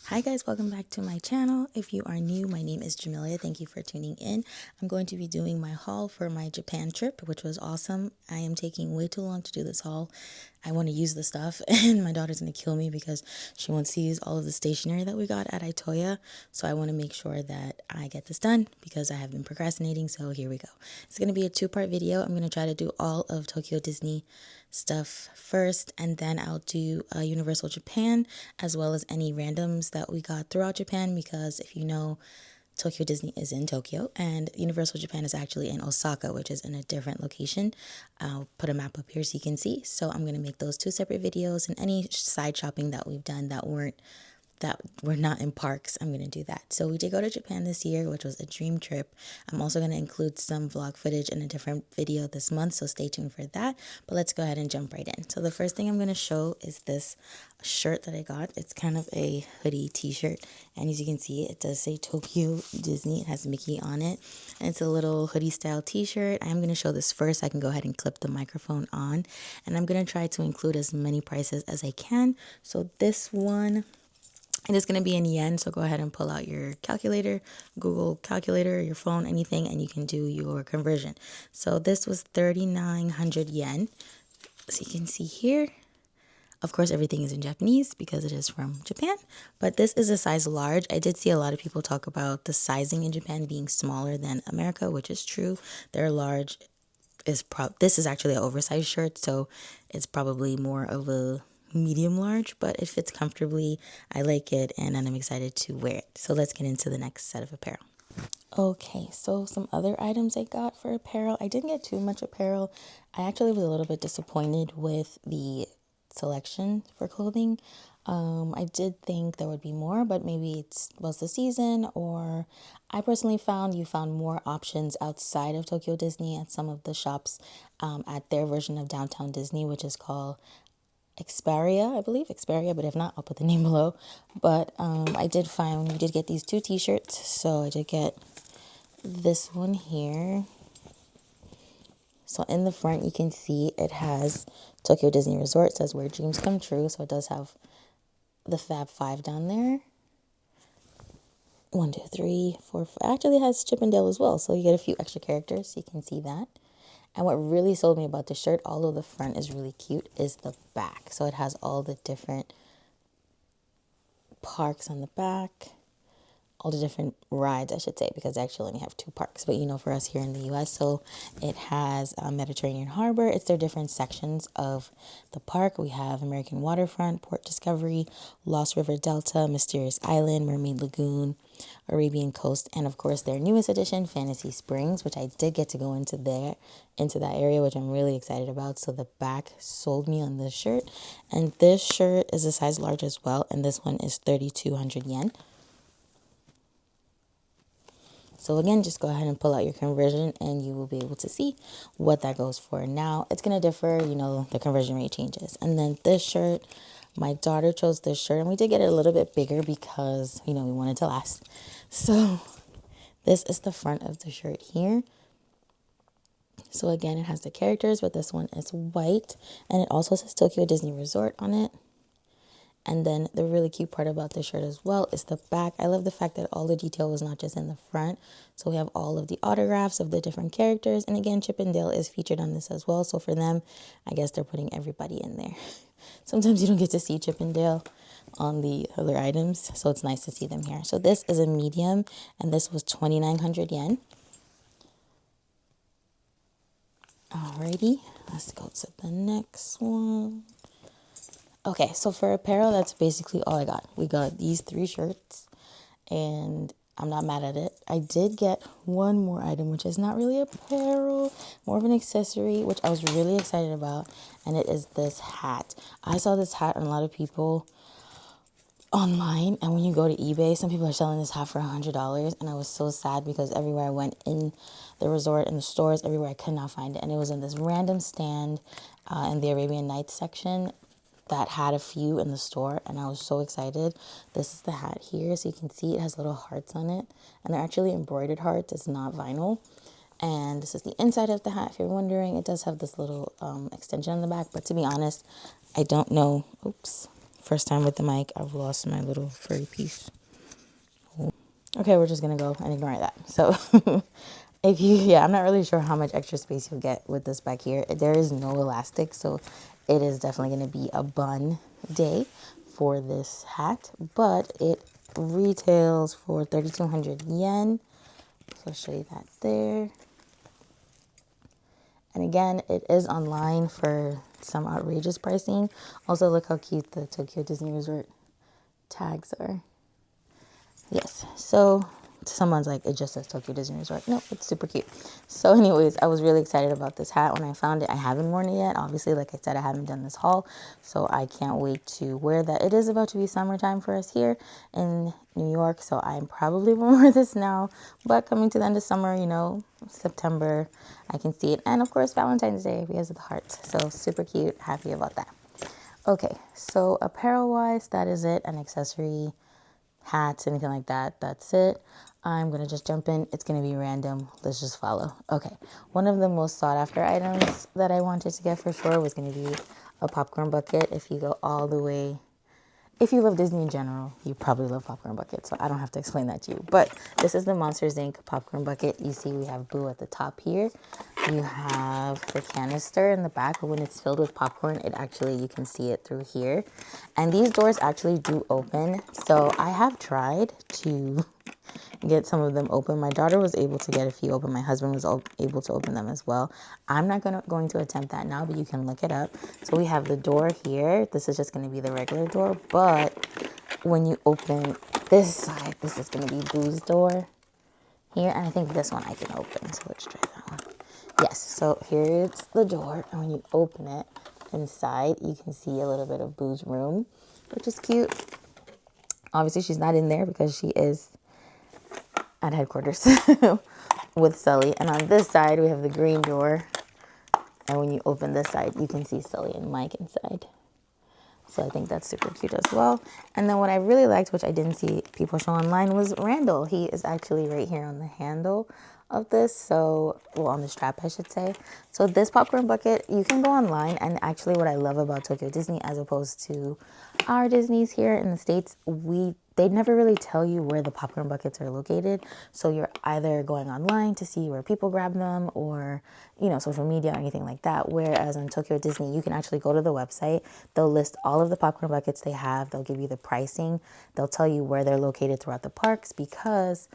Hi guys, welcome back to my channel. If you are new, my name is Jamelia. Thank you for tuning in. I'm going to be doing my haul for my Japan trip, which was awesome. I am taking way too long to do this haul. I want to use the stuff and my daughter's going to kill me because she wants to use all of the stationery that we got at Itoya. So I want to make sure that I get this done because I have been procrastinating. So here we go. It's going to be a two-part video. I'm going to try to do all of Tokyo Disney stuff first, and then I'll do Universal Japan as well as any randoms that we got throughout Japan, because if you know, Tokyo Disney is in Tokyo and Universal Japan is actually in Osaka, which is in a different location. I'll put a map up here so you can see. So I'm going to make those two separate videos, and any side shopping that we've done that we're not in parks, I'm going to do that. So we did go to Japan this year, which was a dream trip. I'm also going to include some vlog footage in a different video this month, so stay tuned for that. But let's go ahead and jump right in. So the first thing I'm going to show is this shirt that I got. It's kind of a hoodie t-shirt, and as you can see, it does say Tokyo Disney. It has Mickey on it, and it's a little hoodie style t-shirt. I'm going to show this first. I can go ahead and clip the microphone on, and I'm going to try to include as many prices as I can. So this one, it is going to be in yen, so go ahead and pull out your calculator, Google calculator, your phone, anything, and you can do your conversion. So this was 3,900 yen. So you can see here, of course, everything is in Japanese because it is from Japan, but this is a size large. I did see a lot of people talk about the sizing in Japan being smaller than America, which is true. Their large is this is actually an oversized shirt, so it's probably more of a medium large, but it fits comfortably. I like it, and I'm excited to wear it. So let's get into the next set of apparel. Okay, so some other items I got for apparel. I didn't get too much apparel. I actually was a little bit disappointed with the selection for clothing. I did think there would be more, but maybe it was the season, or I personally found you found more options outside of Tokyo Disney at some of the shops at their version of Downtown Disney, which is called Experia, I believe, Experia, but if not, I'll put the name below. But I did find, we did get these two t-shirts, so I did get this one here. So in the front, you can see it has Tokyo Disney Resort, says where dreams come true. So it does have the Fab Five down there. 1, 2, 3, 4, 5. Actually, it has Chip and Dale as well. So you get a few extra characters. So you can see that. And what really sold me about the shirt, although the front is really cute, is the back. So it has all the different parks on the back. All the different rides, I should say, because I actually only have 2 parks, but you know, for us here in the US. So it has Mediterranean Harbor. It's their different sections of the park. We have American Waterfront, Port Discovery, Lost River Delta, Mysterious Island, Mermaid Lagoon, Arabian Coast, and of course their newest addition, Fantasy Springs, which I did get to go into that area, which I'm really excited about. So the back sold me on this shirt, and this shirt is a size large as well, and this one is 3,200 yen. So again, just go ahead and pull out your conversion and you will be able to see what that goes for. Now, it's going to differ, you know, the conversion rate changes. And then this shirt, my daughter chose this shirt, and we did get it a little bit bigger because, you know, we wanted to last. So this is the front of the shirt here. So again, it has the characters, but this one is white, and it also says Tokyo Disney Resort on it. And then the really cute part about this shirt as well is the back. I love the fact that all the detail was not just in the front. So we have all of the autographs of the different characters. And again, Chip and Dale is featured on this as well. So for them, I guess they're putting everybody in there. Sometimes you don't get to see Chip and Dale on the other items, so it's nice to see them here. So this is a medium, and this was 2,900 yen. Alrighty, let's go to the next one. Okay, so for apparel, that's basically all I got. We got these 3 shirts, and I'm not mad at it. I did get one more item, which is not really apparel, more of an accessory, which I was really excited about, and it is this hat. I saw this hat on a lot of people online, and when you go to eBay, some people are selling this hat for $100, and I was so sad because everywhere I went in the resort and the stores, everywhere I could not find it, and it was in this random stand in the Arabian Nights section that had a few in the store, and I was so excited. This is the hat here, so you can see it has little hearts on it, and they're actually embroidered hearts. It's not vinyl. And this is the inside of the hat, if you're wondering. It does have this little extension on the back, but to be honest, I don't know. Oops, First time with the mic, I've lost my little furry piece. Okay, we're just gonna go and ignore that. So if you, yeah, I'm not really sure how much extra space you'll get with this back here. There is no elastic, so it is definitely gonna be a bun day for this hat, but it retails for 3,200 yen. So I'll show you that there. And again, it is online for some outrageous pricing. Also, look how cute the Tokyo Disney Resort tags are. Yes, so someone's like, it just says Tokyo Disney Resort. No, it's super cute. So anyways, I was really excited about this hat when I found it. I haven't worn it yet. Obviously, like I said, I haven't done this haul, so I can't wait to wear that. It is about to be summertime for us here in New York, so I probably won't wear this now. But coming to the end of summer, you know, September, I can see it. And of course, Valentine's Day because of the hearts. So super cute. Happy about that. Okay, so apparel-wise, that is it. An accessory, hats, anything like that, that's it. I'm gonna just jump in. It's gonna be random. Let's just follow. Okay, one of the most sought after items that I wanted to get for sure was gonna be a popcorn bucket. If you go all the way, if you love Disney in general, you probably love popcorn buckets, so I don't have to explain that to you. But this is the Monsters Inc. popcorn bucket. You see we have Boo at the top here. You have the canister in the back, but when it's filled with popcorn, it actually, you can see it through here. And these doors actually do open. So I have tried to get some of them open. My daughter was able to get a few open. My husband was able to open them as well. I'm not going to attempt that now, but you can look it up. So we have the door here. This is just going to be the regular door, but when you open this side, this is going to be Boo's door here, and I think this one I can open. So let's try that one. Yes, so here's the door, and when you open it inside, you can see a little bit of Boo's room, which is cute. Obviously, she's not in there because she is at headquarters with Sully. And on this side, we have the green door. And when you open this side, you can see Sully and Mike inside. So I think that's super cute as well. And then what I really liked, which I didn't see people show online, was Randall. He is actually right here on the handle of this. So, well, on the strap, I should say. So this popcorn bucket, you can go online. And actually what I love about Tokyo Disney, as opposed to our Disneys here in the States, they never really tell you where the popcorn buckets are located. So you're either going online to see where people grab them, or, you know, social media or anything like that. Whereas in Tokyo Disney, you can actually go to the website. They'll list all of the popcorn buckets they have. They'll give you the pricing. They'll tell you where they're located throughout the parks, because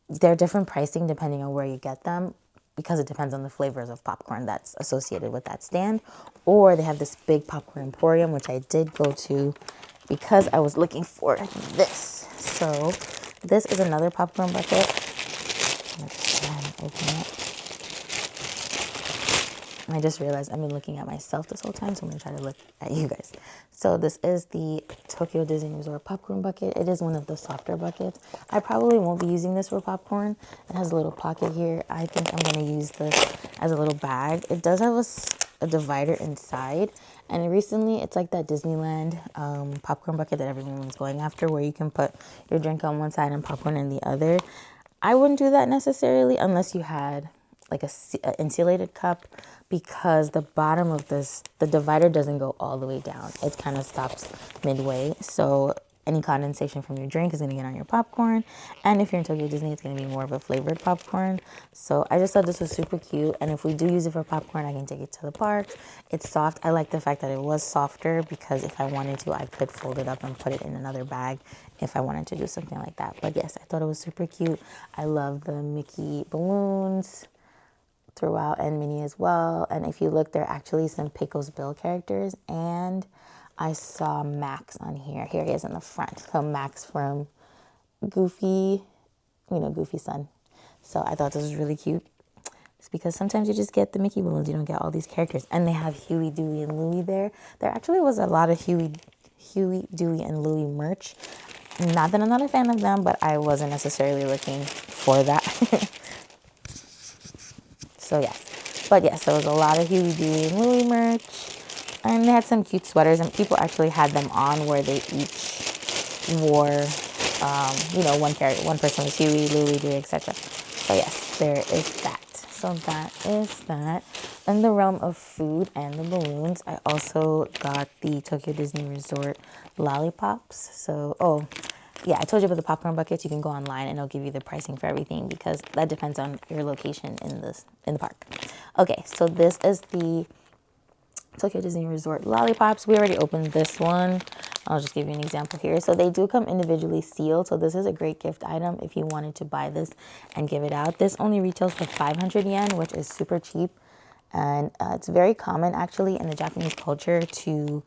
they're different pricing depending on where you get them, because it depends on the flavors of popcorn that's associated with that stand. Or they have this big popcorn emporium, which I did go to because I was looking for this. So this is another popcorn bucket. Let's try and open it. I just realized I've been looking at myself this whole time, so I'm going to try to look at you guys. So this is the Tokyo Disney Resort popcorn bucket. It is one of the softer buckets. I probably won't be using this for popcorn. It has a little pocket here. I think I'm going to use this as a little bag. It does have a divider inside. And recently, it's like that Disneyland popcorn bucket that everyone was going after, where you can put your drink on one side and popcorn in the other. I wouldn't do that necessarily unless you had like a insulated cup, because the bottom of this, the divider doesn't go all the way down. It kind of stops midway. So any condensation from your drink is going to get on your popcorn. And if you're in Tokyo Disney, it's going to be more of a flavored popcorn. So I just thought this was super cute. And if we do use it for popcorn, I can take it to the parks. It's soft. I like the fact that it was softer, because if I wanted to, I could fold it up and put it in another bag if I wanted to do something like that. But yes, I thought it was super cute. I love the Mickey balloons throughout, and Minnie as well. And if you look, there are actually some Pecos Bill characters, and I saw Max on here. Here he is in the front. So Max from Goofy, you know, Goofy's son. So I thought this was really cute. It's because sometimes you just get the Mickey balloons, you don't get all these characters. And they have Huey, Dewey, and Louie there. There actually was a lot of Huey, Dewey, and Louie merch. Not that I'm not a fan of them, but I wasn't necessarily looking for that. So yes, but yes, there was a lot of Huey, Dewey, and Louie merch, and they had some cute sweaters, and people actually had them on where they each wore, you know, one person was Huey, Louie, Dewey, etc. So yes, there is that. so that is that. In the realm of food and the balloons, I also got the Tokyo Disney Resort lollipops. So, oh, yeah, I told you about the popcorn buckets. You can go online and it'll give you the pricing for everything because that depends on your location in the park. Okay, so this is the Tokyo Disney Resort lollipops. We already opened this one. I'll just give you an example here. So they do come individually sealed. So this is a great gift item if you wanted to buy this and give it out. This only retails for 500 yen, which is super cheap. And it's very common actually in the Japanese culture to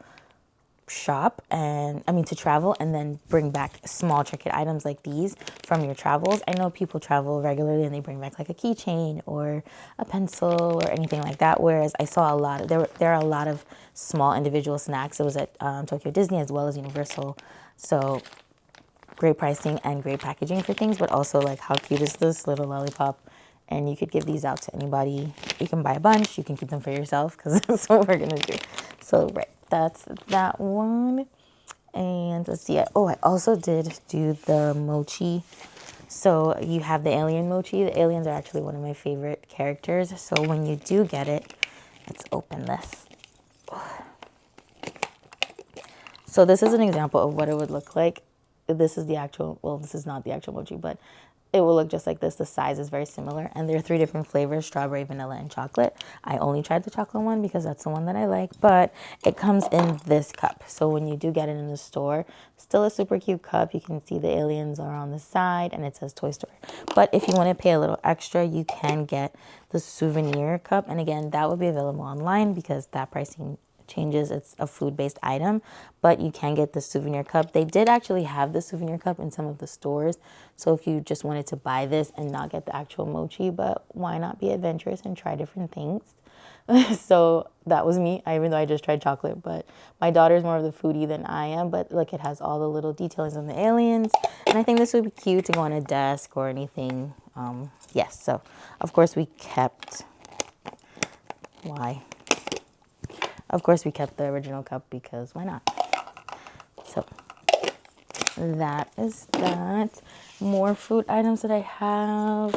shop and to travel and then bring back small trinket items like these from your travels. I know people travel regularly and they bring back like a keychain or a pencil or anything like that, whereas I saw a lot of there are a lot of small individual snacks. It was at Tokyo Disney as well as Universal, so great pricing and great packaging for things, but also like how cute is this little lollipop. And you could give these out to anybody. You can buy a bunch. You can keep them for yourself because that's what we're going to do. So, right, that's that one. And let's see. Oh, I also did do the mochi. So you have the alien mochi. The aliens are actually one of my favorite characters. So when you do get it, let's open this. So this is an example of what it would look like. This is the actual, well, this is not the actual mochi, but it will look just like this. The size is very similar. And there are 3 different flavors, strawberry, vanilla, and chocolate. I only tried the chocolate one because that's the one that I like. But it comes in this cup. So when you do get it in the store, still a super cute cup. You can see the aliens are on the side and it says Toy Story. But if you want to pay a little extra, you can get the souvenir cup. And again, that will be available online because that pricing changes. It's a food-based item, but you can get the souvenir cup. They did actually have the souvenir cup in some of the stores, so if you just wanted to buy this and not get the actual mochi, but why not be adventurous and try different things? So that was me, even though I just tried chocolate, but my daughter's more of the foodie than I am. But look, it has all the little details on the aliens, and I think this would be cute to go on a desk or anything. Yes, so of course we kept Of course, we kept the original cup because why not? So that is that. More food items that I have.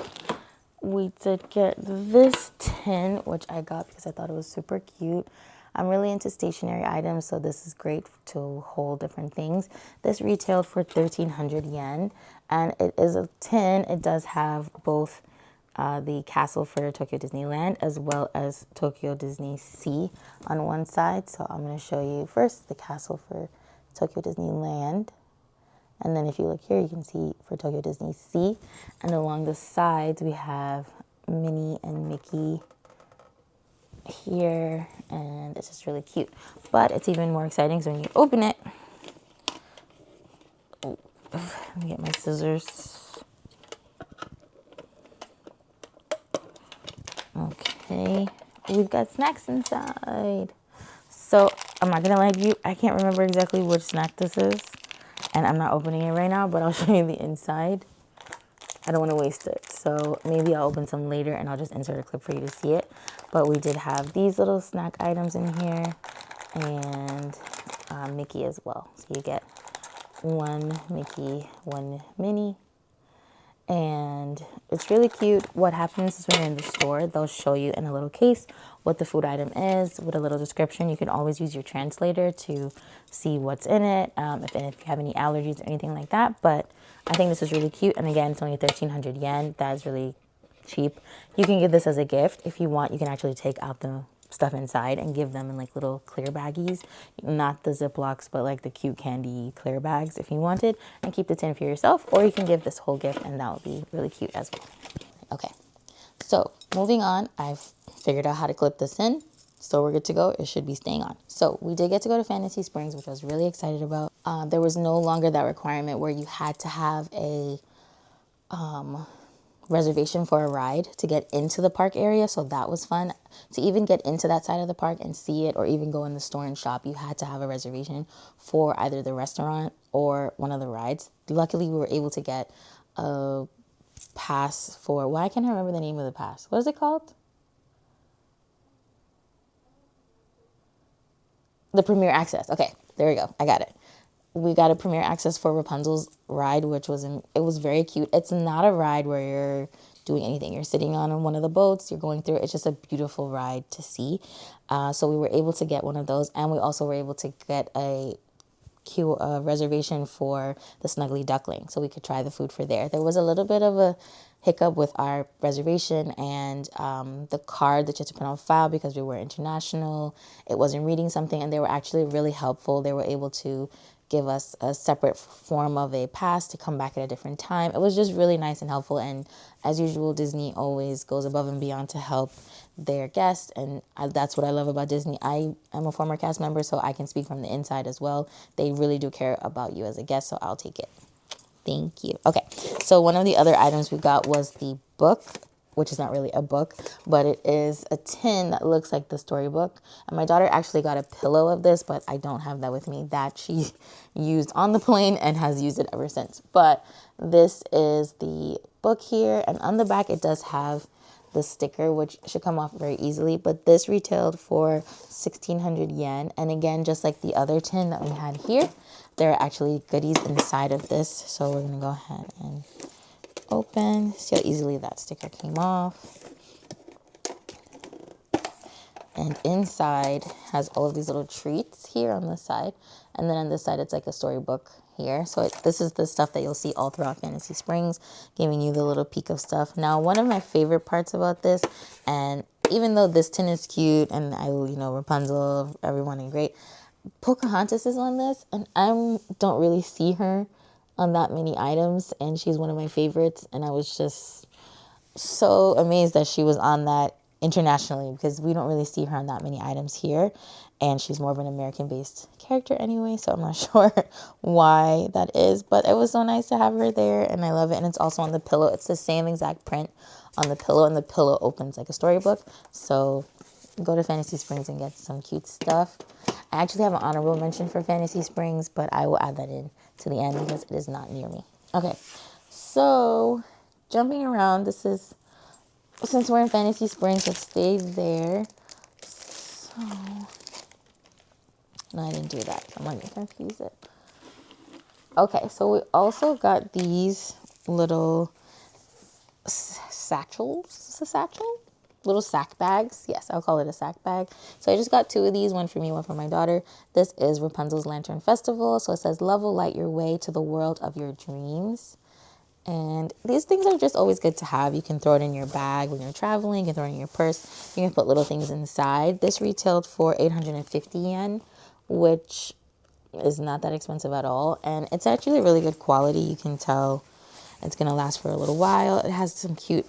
We did get this tin, which I got because I thought it was super cute. I'm really into stationary items, so this is great to hold different things. This retailed for 1,300 yen, and it is a tin. It does have both the castle for Tokyo Disneyland as well as Tokyo Disney Sea on one side. So I'm going to show you first the castle for Tokyo Disneyland. And then if you look here, you can see for Tokyo Disney Sea. And along the sides, we have Minnie and Mickey here. And it's just really cute. But it's even more exciting because when you open it, oh, let me get my scissors. Okay, we've got snacks inside. So I'm not gonna lie to you, I can't remember exactly which snack this is, and I'm not opening it right now, but I'll show you the inside. I don't want to waste it, so maybe I'll open some later and I'll just insert a clip for you to see it. But we did have these little snack items in here, and Mickey as well. So you get one Mickey, one Minnie. And it's really cute. What happens is when you're in the store, they'll show you in a little case what the food item is with a little description. You can always use your translator to see what's in it, if you have any allergies or anything like that. But I think this is really cute. And again, it's only 1,300 yen. That is really cheap. You can give this as a gift. If you want, you can actually take out the stuff inside and give them in like little clear baggies, not the Ziplocs, but like the cute candy clear bags if you wanted, and keep the tin for yourself, or you can give this whole gift and that would be really cute as well. Okay, so moving on, I've figured out how to clip this in, so we're good to go. It should be staying on. So we did get to go to Fantasy Springs, which I was really excited about. There was no longer that requirement where you had to have a reservation for a ride to get into the park area, so that was fun. To even get into that side of the park and see it, or even go in the store and shop, you had to have a reservation for either the restaurant or one of the rides. Luckily, we were able to get a pass for, why can't I remember the name of the pass? What is it called? The Premier Access. Okay, there we go. I got it. We got a Premier Access for Rapunzel's ride, which was it was very cute. It's not a ride where you're doing anything. You're sitting on one of the boats, you're going through it. It's just a beautiful ride to see. So we were able to get one of those, and we also were able to get a reservation for the Snuggly Duckling, so we could try the food for there. There was a little bit of a hiccup with our reservation and the card that you had to put on file because we were international. It wasn't reading something, and they were actually really helpful. They were able to give us a separate form of a pass to come back at a different time. It was just really nice and helpful, and as usual, Disney always goes above and beyond to help their guests, and that's what I love about Disney. I am a former cast member, so I can speak from the inside as well. They really do care about you as a guest, so I'll take it. Thank you. Okay, so one of the other items we got was the book, which is not really a book, but it is a tin that looks like the storybook. And my daughter actually got a pillow of this, but I don't have that with me. That she used on the plane and has used it ever since. But this is the book here, and on the back it does have the sticker, which should come off very easily. But this retailed for 1,600 yen. And again, just like the other tin that we had here, there are actually goodies inside of this. So we're going to go ahead and open. See how easily that sticker came off. And inside has all of these little treats here on the side. And then on this side, it's like a storybook here. So this is the stuff that you'll see all throughout Fantasy Springs, giving you the little peek of stuff. Now, one of my favorite parts about this, and even though this tin is cute and Rapunzel, everyone is great, Pocahontas is on this, and I don't really see her on that many items, and she's one of my favorites, and I was just so amazed that she was on that internationally, because we don't really see her on that many items here, and she's more of an American-based character anyway, so I'm not sure why that is, but it was so nice to have her there, and I love it. And it's also on the pillow. It's the same exact print on the pillow, and the pillow opens like a storybook. So go to Fantasy Springs and get some cute stuff. I actually have an honorable mention for Fantasy Springs, but I will add that in to the end because it is not near me. Okay, so jumping around, this is, since we're in Fantasy Springs, let's stay there. So, no, I didn't do that. I'm going to confuse it. Okay, so we also got these little satchels. Is this a satchel? Little sack bags. Yes, I'll call it a sack bag. So I just got two of these, one for me, one for my daughter. This is Rapunzel's Lantern Festival. So it says, love will light your way to the world of your dreams. And these things are just always good to have. You can throw it in your bag when you're traveling. You can throw it in your purse. You can put little things inside. This retailed for 850 yen, which is not that expensive at all. And it's actually really good quality. You can tell it's going to last for a little while. It has some cute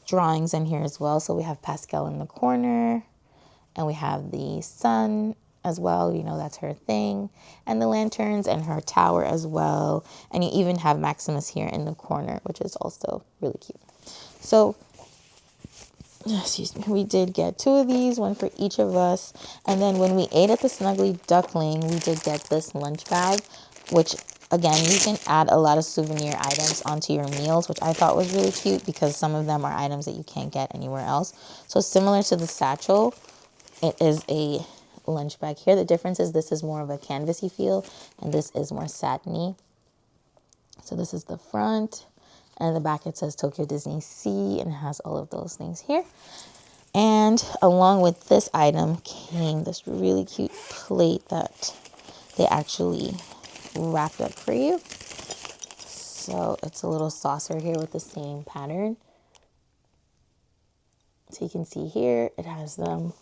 drawings in here as well. So we have Pascal in the corner, and we have the sun as well, that's her thing, and the lanterns and her tower as well. And you even have Maximus here in the corner, which is also really cute. So excuse me, we did get two of these, one for each of us. And then when we ate at the Snuggly Duckling, we did get this lunch bag, which again, you can add a lot of souvenir items onto your meals, which I thought was really cute because some of them are items that you can't get anywhere else. So similar to the satchel, it is a lunch bag here. The difference is this is more of a canvasy feel, and this is more satiny. So this is the front, and the back it says Tokyo Disney Sea, and it has all of those things here. And along with this item came this really cute plate that they actually wrapped up for you. So it's a little saucer here with the same pattern. So you can see here, it has them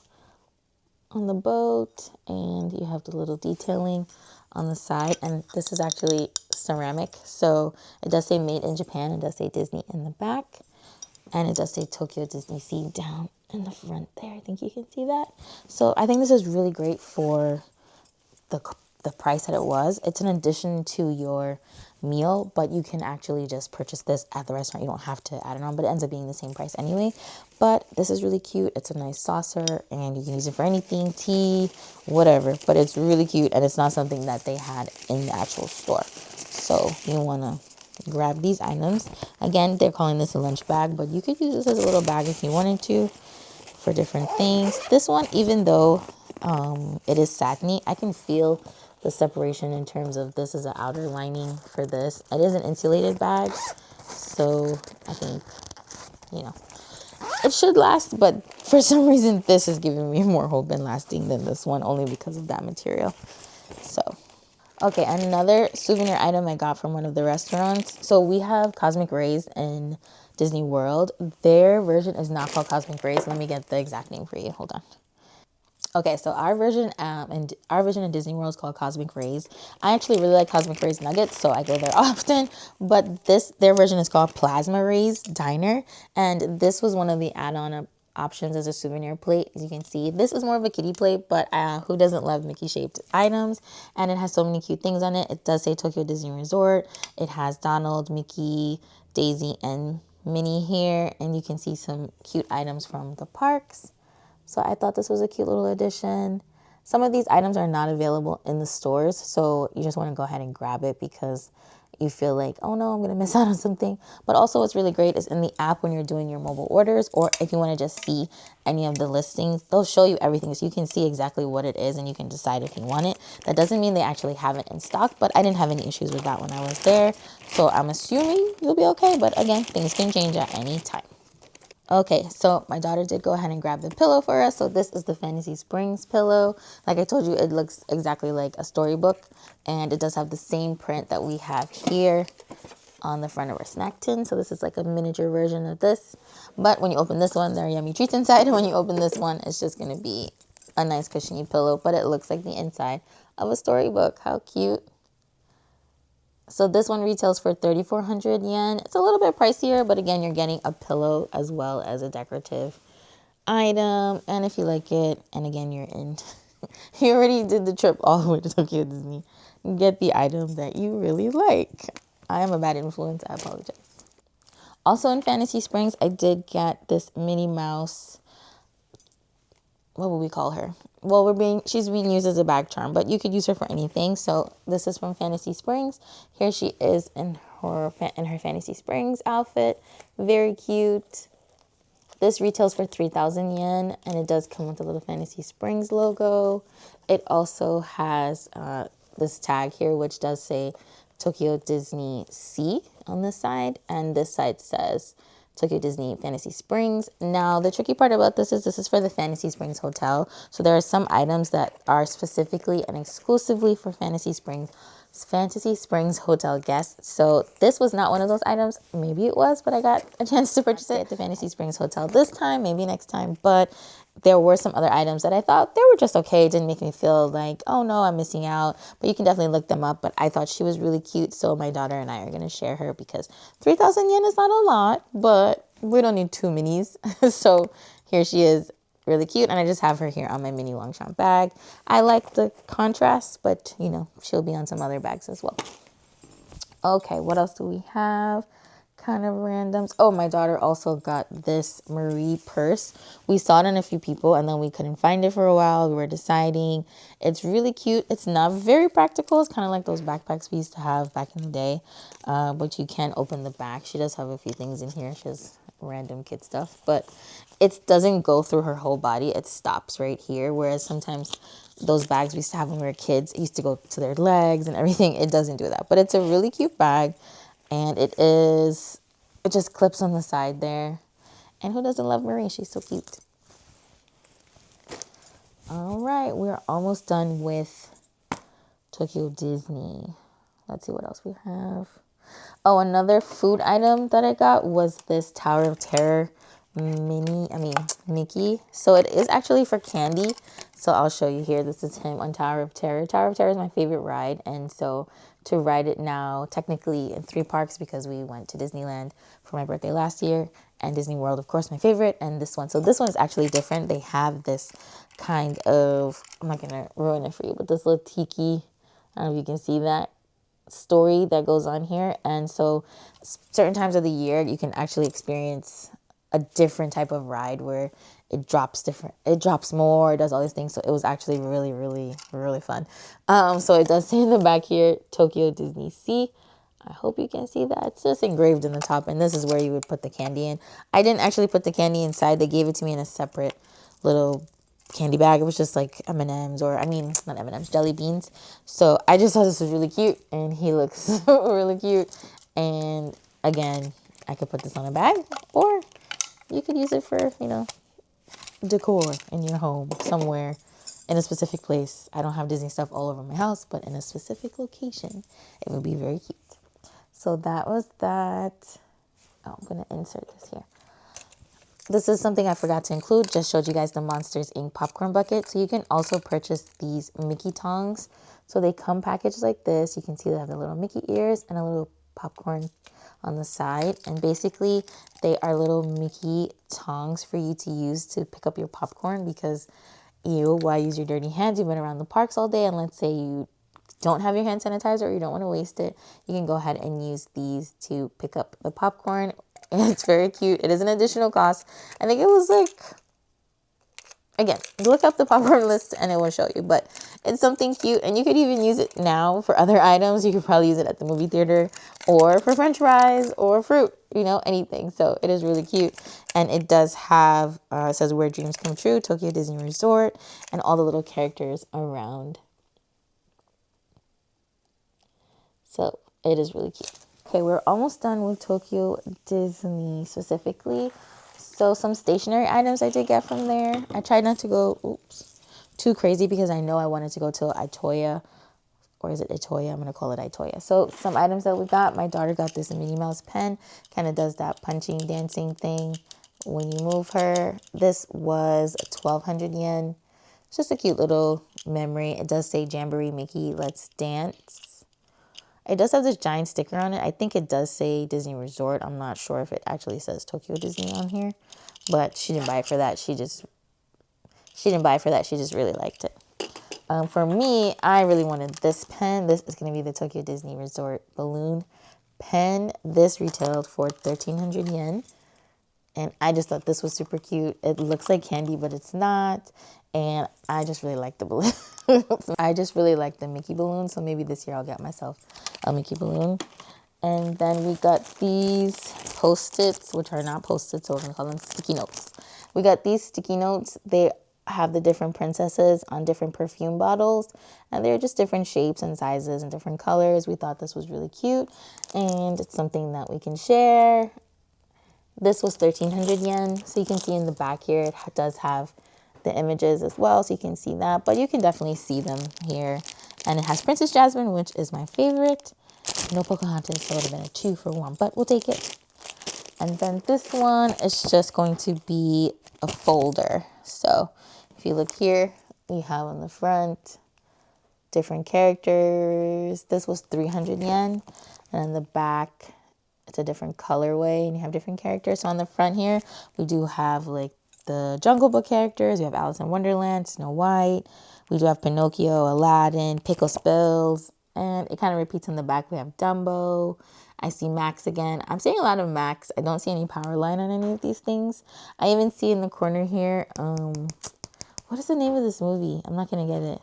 on the boat, and you have the little detailing on the side. And this is actually ceramic, so it does say made in Japan. It does say Disney in the back, and it does say Tokyo Disney Sea down in the front there. I think you can see that. So I think this is really great for the price that it was. It's an addition to your meal, but you can actually just purchase this at the restaurant. You don't have to add it on, but it ends up being the same price anyway. But this is really cute. It's a nice saucer, and you can use it for anything, tea, whatever. But it's really cute, and it's not something that they had in the actual store. So you want to grab these items. Again, they're calling this a lunch bag, but you could use this as a little bag if you wanted to for different things. This one, even though it is satiny, I can feel the separation in terms of this is an outer lining for this. It is an insulated bag, So I think, you know, it should last, but for some reason this is giving me more hope in lasting than this one, only because of that material. So okay, another souvenir item I got from one of the restaurants. So we have Cosmic Rays in Disney World. Their version is not called Cosmic Rays. Let me get the exact name for you. Hold on. Okay, so our version in Disney World is called Cosmic Rays. I actually really like Cosmic Rays nuggets, so I go there often. But their version is called Plasma Rays Diner, and this was one of the add-on options as a souvenir plate. As you can see, this is more of a kiddie plate, but who doesn't love Mickey shaped items? And it has so many cute things on it. It does say Tokyo Disney Resort. It has Donald, Mickey, Daisy, and Minnie here, and you can see some cute items from the parks. So I thought this was a cute little addition. Some of these items are not available in the stores, so you just want to go ahead and grab it because you feel like, oh no, I'm going to miss out on something. But also what's really great is in the app when you're doing your mobile orders, or if you want to just see any of the listings, they'll show you everything so you can see exactly what it is and you can decide if you want it. That doesn't mean they actually have it in stock, but I didn't have any issues with that when I was there. So I'm assuming you'll be okay, but again, things can change at any time. Okay, so my daughter did go ahead and grab the pillow for us. So this is the Fantasy Springs pillow. Like I told you, it looks exactly like a storybook, and it does have the same print that we have here on the front of our snack tin. So this is like a miniature version of this. But when you open this one, there are yummy treats inside. And when you open this one, it's just going to be a nice cushiony pillow, but it looks like the inside of a storybook. How cute. So this one retails for 3,400 yen. It's a little bit pricier, but again, you're getting a pillow as well as a decorative item. And if you like it, and again, you're in, you already did the trip all the way to Tokyo Disney, get the item that you really like. I am a bad influence. I apologize. Also in Fantasy Springs, I did get this Minnie Mouse. What would we call her? Well, she's being used as a bag charm, but you could use her for anything. So this is from Fantasy Springs. Here she is in her Fantasy Springs outfit. Very cute. This retails for 3,000 yen, and it does come with a little Fantasy Springs logo. It also has this tag here, which does say Tokyo Disney Sea on this side, and this side says Tokyo Disney Fantasy Springs. Now, the tricky part about this is for the Fantasy Springs Hotel. So there are some items that are specifically and exclusively for Fantasy Springs Hotel guests. So this was not one of those items. Maybe it was, but I got a chance to purchase it at the Fantasy Springs Hotel this time, maybe next time. But there were some other items that I thought they were just okay. It didn't make me feel like, oh no, I'm missing out. But you can definitely look them up. But I thought she was really cute. So my daughter and I are going to share her because 3,000 yen is not a lot, but we don't need two minis. So here she is, really cute, and I just have her here on my mini Longchamp bag. I like the contrast, but you know, she'll be on some other bags as well. Okay, what else do we have? Kind of randoms. Oh, my daughter also got this Marie purse. We saw it on a few people and then we couldn't find it for a while. We were deciding. It's really cute. It's not very practical. It's kind of like those backpacks we used to have back in the day, but you can open the back. She does have a few things in here. She has random kid stuff, but it doesn't go through her whole body. It stops right here, whereas sometimes those bags we used to have when we were kids, it used to go to their legs and everything. It doesn't do that, but it's a really cute bag, and it just clips on the side there. And who doesn't love Marie? She's so cute. All right, we're almost done with Tokyo Disney. Let's see what else we have. Oh, another food item that I got was this Tower of Terror Mickey. So it is actually for candy. So I'll show you here. This is him on Tower of Terror. Tower of Terror is my favorite ride. And so to ride it now, technically in 3 parks, because we went to Disneyland for my birthday last year, and Disney World, of course, my favorite, and this one. So this one is actually different. They have this kind of, I'm not going to ruin it for you, but this little tiki, I don't know if you can see that, story that goes on here. And so certain times of the year you can actually experience a different type of ride where it drops more, it does all these things. So it was actually really, really, really fun. So it does say in the back here, Tokyo Disney Sea. I hope you can see that. It's just engraved in the top, and this is where you would put the candy in. I didn't actually put the candy inside. They gave it to me in a separate little candy bag. It was just like M&Ms, or I mean, not M&Ms, jelly beans. So I just thought this was really cute, and he looks really cute. And again, I could put this on a bag, or you could use it for, you know, decor in your home somewhere in a specific place. I don't have Disney stuff all over my house, but in a specific location, it would be very cute. So that was that. Oh, I'm going to insert this here. This is something I forgot to include. Just showed you guys the Monsters Inc. popcorn bucket. So you can also purchase these Mickey tongs. So they come packaged like this. You can see they have the little Mickey ears and a little popcorn on the side. And basically, they are little Mickey tongs for you to use to pick up your popcorn, because why use your dirty hands? You've been around the parks all day, and let's say you don't have your hand sanitizer or you don't want to waste it, you can go ahead and use these to pick up the popcorn. And it's very cute. It is an additional cost. I think it was like, again, look up the popcorn list and it will show you, but it's something cute. And you could even use it now for other items. You could probably use it at the movie theater or for French fries or fruit, anything. So it is really cute. And it does have, it says Where Dreams Come True, Tokyo Disney Resort, and all the little characters around. So it is really cute. Okay, we're almost done with Tokyo Disney specifically. So some stationery items I did get from there. I tried not to go, too crazy, because I know I wanted to go to Itoya. Or is it Itoya? I'm going to call it Itoya. So some items that we got. My daughter got this Minnie Mouse pen. Kind of does that punching, dancing thing when you move her. This was 1,200 yen. It's just a cute little memory. It does say Jamboree Mickey, Let's Dance. It does have this giant sticker on it. I think it does say Disney Resort. I'm not sure if it actually says Tokyo Disney on here, but she didn't buy it for that. She didn't buy it for that. She just really liked it. For me, I really wanted this pen. This is going to be the Tokyo Disney Resort balloon pen. This retailed for 1,300 yen. And I just thought this was super cute. It looks like candy, but it's not. And I just really like the balloon. I just really like the Mickey balloon. So maybe this year I'll get myself a Mickey balloon. And then we got these Post-its, which are not Post-its, so we're going to call them sticky notes. We got these sticky notes. They have the different princesses on different perfume bottles. And they're just different shapes and sizes and different colors. We thought this was really cute. And it's something that we can share. This was 1,300 yen. So you can see in the back here, it does have the images as well. So you can see that. But you can definitely see them here. And it has Princess Jasmine, which is my favorite. No Pocahontas, so it would have been a 2 for 1. But we'll take it. And then this one is just going to be a folder. So if you look here, we have on the front different characters. This was 300 yen. And in the back, it's a different colorway and you have different characters. So on the front here, we do have like the Jungle Book characters. We have Alice in Wonderland, Snow White. We do have Pinocchio, Aladdin, Pickle Spills. And it kind of repeats in the back. We have Dumbo. I see Max again. I'm seeing a lot of Max. I don't see any power line on any of these things. I even see in the corner here, what is the name of this movie? I'm not going to get it.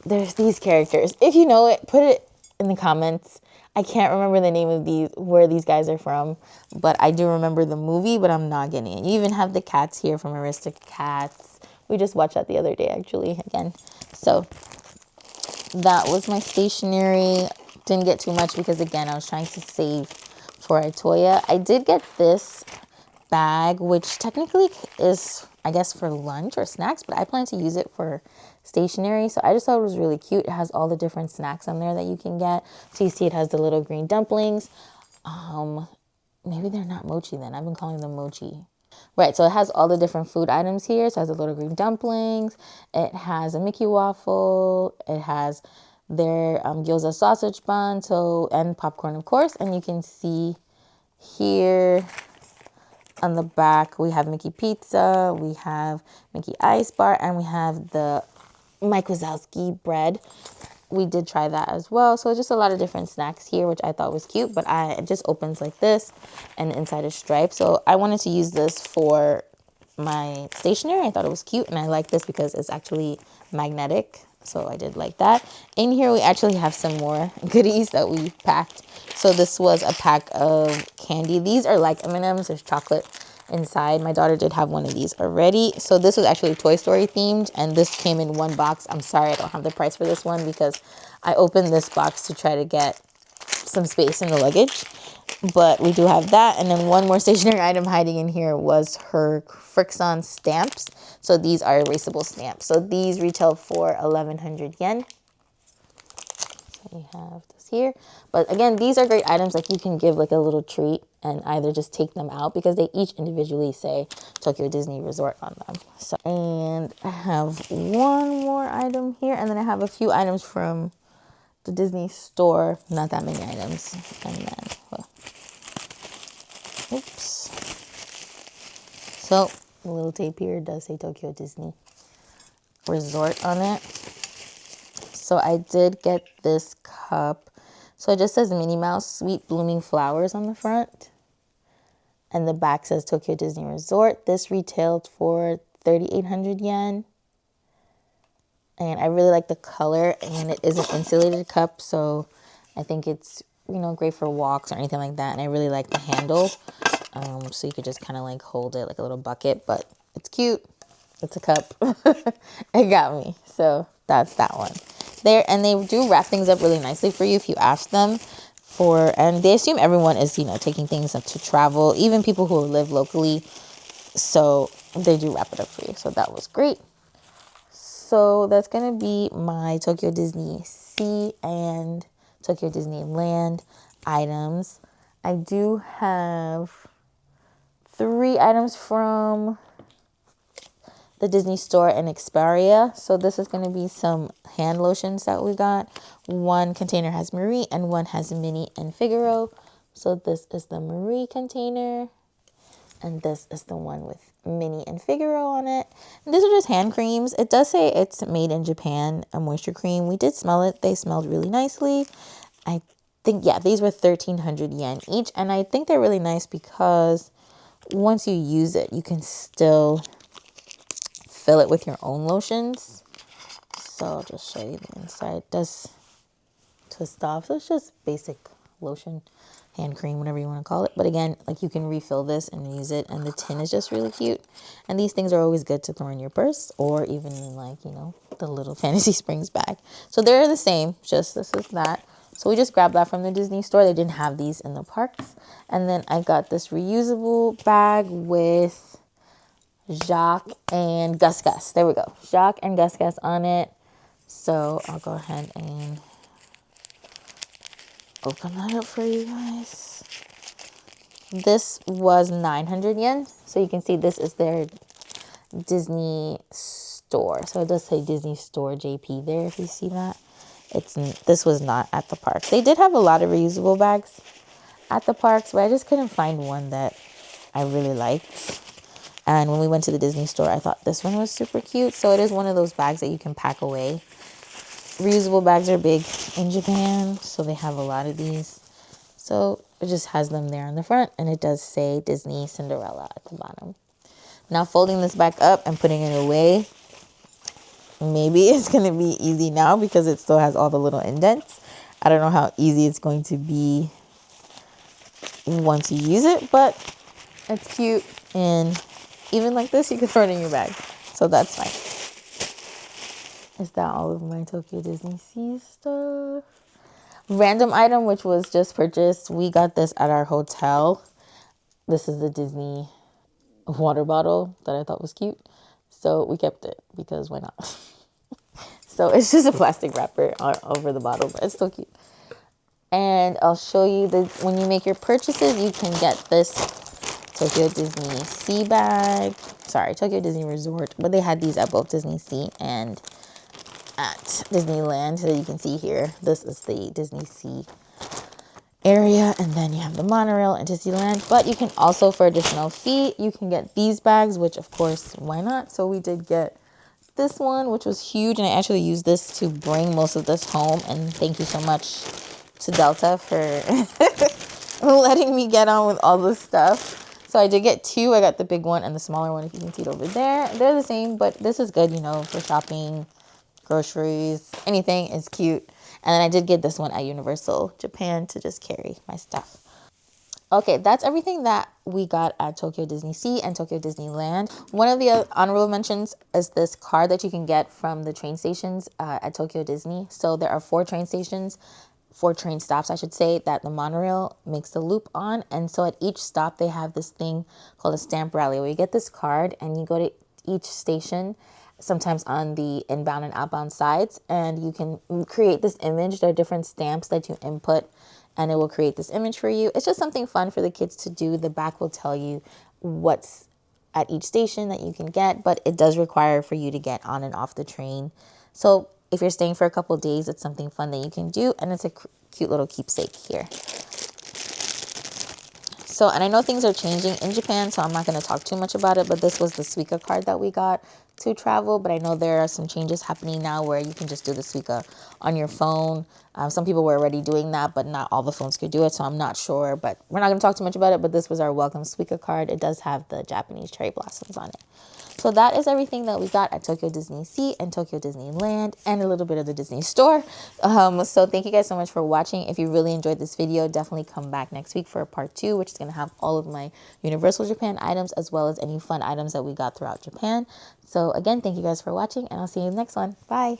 There's these characters. If you know it, put it in the comments. I can't remember the name of where these guys are from, but I do remember the movie, but I'm not getting it. You even have the cats here from Aristocats. We just watched that the other day, actually, again. So that was my stationery. Didn't get too much because, again, I was trying to save for Itoya. I did get this bag, which technically is, I guess, for lunch or snacks, but I plan to use it for stationery. So I just thought it was really cute. It has all the different snacks on there that you can get. So you see it has the little green dumplings. Maybe they're not mochi then. I've been calling them mochi. Right, so it has all the different food items here. So it has the little green dumplings. It has a Mickey waffle. It has their gyoza sausage bun, and popcorn, of course. And you can see here on the back, we have Mickey pizza, we have Mickey ice bar, and we have the Mike Wazowski bread. We did try that as well. So just a lot of different snacks here, which I thought was cute, but it just opens like this and inside is striped. So I wanted to use this for my stationery. I thought it was cute, and I like this because it's actually magnetic. So I did like that. In here, we actually have some more goodies that we packed. So this was a pack of candy. These are like M&Ms. There's chocolate inside. My daughter did have one of these already. So this was actually Toy Story themed, and this came in one box. I'm sorry I don't have the price for this one because I opened this box to try to get some space in the luggage. But we do have that. And then one more stationary item hiding in here was her Frixon stamps. So these are erasable stamps. So these retail for 1,100 yen. So we have this here. But again, these are great items. Like you can give like a little treat and either just take them out because they each individually say Tokyo Disney Resort on them. So, and I have one more item here. And then I have a few items from the Disney store. Not that many items. And then, well, oops. So the little tape here does say Tokyo Disney Resort on it. So I did get this cup. So it just says Minnie Mouse Sweet Blooming Flowers on the front. And the back says Tokyo Disney Resort. This retailed for 3,800 yen. And I really like the color. And it is an insulated cup. So I think it's, you know, great for walks or anything like that. And I really like the handle. So you could just kind of like hold it like a little bucket. But it's cute. It's a cup. It got me. So that's that one. There, and they do wrap things up really nicely for you if you ask them for, and they assume everyone is, you know, taking things up to travel, even people who live locally. So they do wrap it up for you. So that was great. So that's going to be my Tokyo Disney Sea and Tokyo Disneyland items. I do have 3 items from the Disney store and Experia. So this is going to be some hand lotions that we got. One container has Marie and one has Minnie and Figaro. So this is the Marie container and this is the one with Minnie and Figaro on it. And these are just hand creams. It does say it's made in Japan, a moisture cream. We did smell it. They smelled really nicely. I think, yeah, these were 1,300 yen each. And I think they're really nice because once you use it, you can still fill it with your own lotions. So I'll just show you the inside. It does twist off. So it's just basic lotion, hand cream, whatever you want to call it. But again, like you can refill this and use it. And the tin is just really cute. And these things are always good to throw in your purse or even in like, you know, the little Fantasy Springs bag. So they're the same. Just this is that. So we just grabbed that from the Disney store. They didn't have these in the parks. And then I got this reusable bag with Jacques and Gus Gus. There we go. Jacques and Gus Gus on it. So I'll go ahead and open that up for you guys. This was 900 yen. So you can see this is their Disney store. So it does say Disney Store JP there if you see that. This was not at the parks. They did have a lot of reusable bags at the parks, but I just couldn't find one that I really liked. And when we went to the Disney store, I thought this one was super cute. So it is one of those bags that you can pack away. Reusable bags are big in Japan, so they have a lot of these. So it just has them there on the front, and it does say Disney Cinderella at the bottom. Now folding this back up and putting it away, maybe it's going to be easy now because it still has all the little indents. I don't know how easy it's going to be once you use it, but it's cute. And even like this, you can throw it in your bag. So that's fine. Is that all of my Tokyo Disney Sea stuff? Random item, which was just purchased. We got this at our hotel. This is the Disney water bottle that I thought was cute. So we kept it because why not? So it's just a plastic wrapper over the bottle, but it's still cute. And I'll show you when you make your purchases, you can get this Tokyo Disney Sea bag. Sorry, Tokyo Disney Resort. But they had these at both Disney Sea and at Disneyland. So you can see here, this is the Disney Sea area. And then you have the monorail and Disneyland. But you can also, for additional fee, you can get these bags, which of course, why not? So we did get this one, which was huge. And I actually used this to bring most of this home. And thank you so much to Delta for letting me get on with all this stuff. So I did get 2. I got the big one and the smaller one, if you can see it over there. They're the same, but this is good, you know, for shopping, groceries, anything is cute. And then I did get this one at Universal Japan to just carry my stuff. Okay, that's everything that we got at Tokyo Disney Sea and Tokyo Disneyland. One of the honorable mentions is this card that you can get from the train stations at Tokyo Disney. So there are 4 train stations 4 train stops, I should say, that the monorail makes the loop on. And so at each stop, they have this thing called a stamp rally where you get this card and you go to each station, sometimes on the inbound and outbound sides, and you can create this image. There are different stamps that you input and it will create this image for you. It's just something fun for the kids to do. The back will tell you what's at each station that you can get, but it does require for you to get on and off the train. So if you're staying for a couple of days, it's something fun that you can do, and it's a cute little keepsake here. So, and I know things are changing in Japan, so I'm not going to talk too much about it, but this was the Suica card that we got to travel. But I know there are some changes happening now where you can just do the Suica on your phone. Some people were already doing that, but not all the phones could do it, so I'm not sure. But we're not going to talk too much about it, but this was our welcome Suica card. It does have the Japanese cherry blossoms on it. So that is everything that we got at Tokyo Disney Sea and Tokyo Disneyland, and a little bit of the Disney store. So thank you guys so much for watching. If you really enjoyed this video, definitely come back next week for a part 2, which is going to have all of my Universal Japan items as well as any fun items that we got throughout Japan. So again, thank you guys for watching, and I'll see you in the next one. Bye.